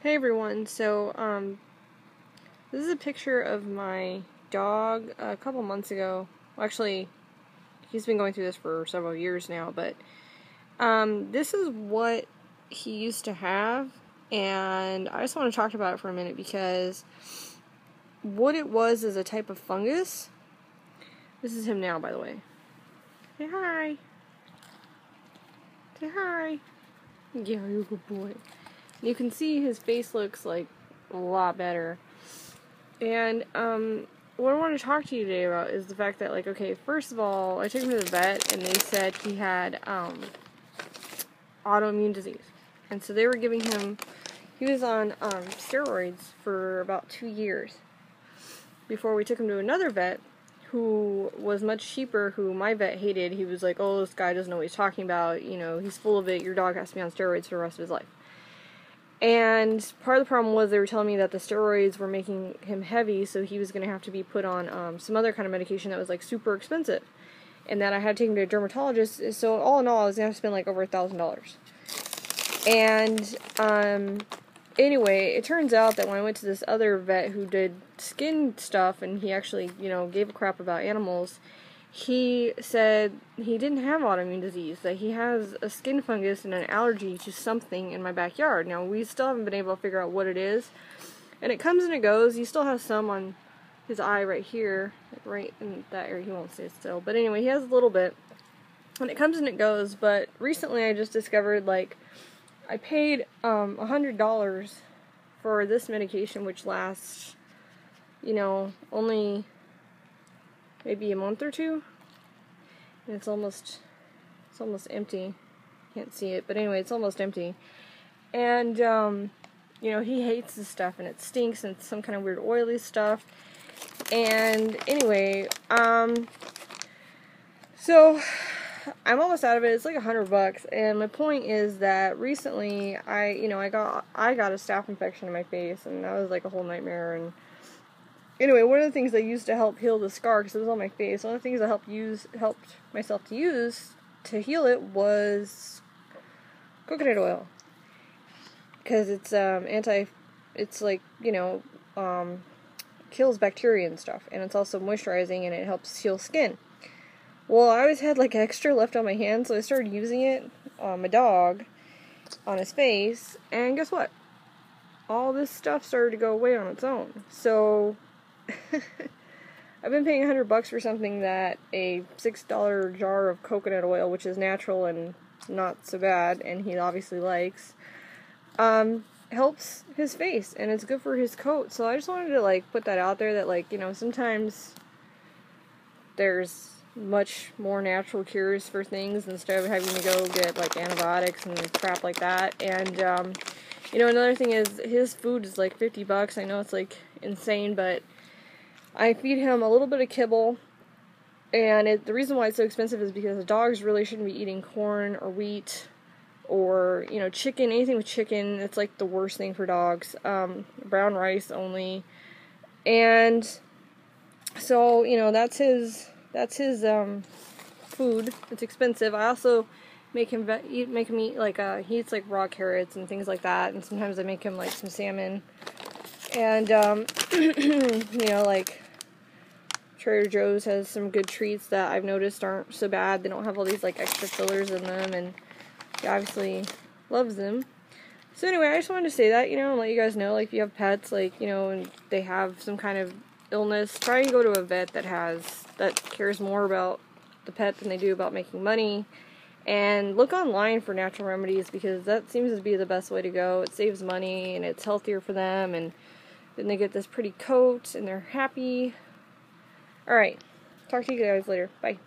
Hey everyone, this is a picture of my dog a couple months ago. Well, actually, he's been going through this for several years now, but this is what he used to have, and I just want to talk about it for a minute because what it was is a type of fungus. This is him now, by the way. Say hi. Say hi. Yeah, you're a good boy. You can see his face looks like a lot better. And what I want to talk to you today about is the fact that, like, okay, first of all, I took him to the vet and they said he had autoimmune disease. And so they were giving him, he was on steroids for about 2 years before we took him to another vet who was much cheaper, who my vet hated. He was like, oh, this guy doesn't know what he's talking about, you know, he's full of it, your dog has to be on steroids for the rest of his life. And part of the problem was they were telling me that the steroids were making him heavy, so he was going to have to be put on some other kind of medication that was like super expensive. And that I had to take him to a dermatologist, so all in all I was going to have to spend like over $1,000. And anyway, it turns out that when I went to this other vet who did skin stuff, and he actually, you know, gave a crap about animals, he said he didn't have autoimmune disease, that he has a skin fungus and an allergy to something in my backyard. Now, we still haven't been able to figure out what it is, and it comes and it goes. He still has some on his eye right here, right in that area. He won't stay still, but anyway, he has a little bit, and it comes and it goes. But recently I just discovered, like, I paid $100 for this medication, which lasts, you know, only maybe a month or two, and it's almost empty. Can't see it, but anyway, it's almost empty. And you know, he hates this stuff, and it stinks, and it's some kind of weird oily stuff. And anyway, so I'm almost out of it. It's like $100, and my point is that recently I got a staph infection in my face, and that was like a whole nightmare. And anyway, one of the things that used to help heal the scar, because it was on my face, one of the things I helped myself to use to heal it was coconut oil. Because it's it's like, you know, kills bacteria and stuff, and it's also moisturizing, and it helps heal skin. Well, I always had like extra left on my hands, so I started using it on my dog, on his face, and guess what? All this stuff started to go away on its own. So I've been paying $100 for something that a $6 jar of coconut oil, which is natural and not so bad, and he obviously likes, helps his face, and it's good for his coat. So I just wanted to, like, put that out there, that, like, you know, sometimes there's much more natural cures for things instead of having to go get, like, antibiotics and crap like that. And you know, another thing is, his food is like $50. I know it's like insane, but I feed him a little bit of kibble, and the reason why it's so expensive is because the dogs really shouldn't be eating corn or wheat or, you know, chicken, anything with chicken. It's like the worst thing for dogs. Brown rice only. And so, you know, that's his food. It's expensive. I also make him eat like he eats like raw carrots and things like that, and sometimes I make him like some salmon. And you know, like Trader Joe's has some good treats that I've noticed aren't so bad. They don't have all these like extra fillers in them, and he obviously loves them. So anyway, I just wanted to say that, you know, and let you guys know, like, if you have pets, like, you know, and they have some kind of illness, try and go to a vet that cares more about the pet than they do about making money. And look online for natural remedies, because that seems to be the best way to go. It saves money, and it's healthier for them, and then they get this pretty coat, and they're happy. Alright, talk to you guys later. Bye.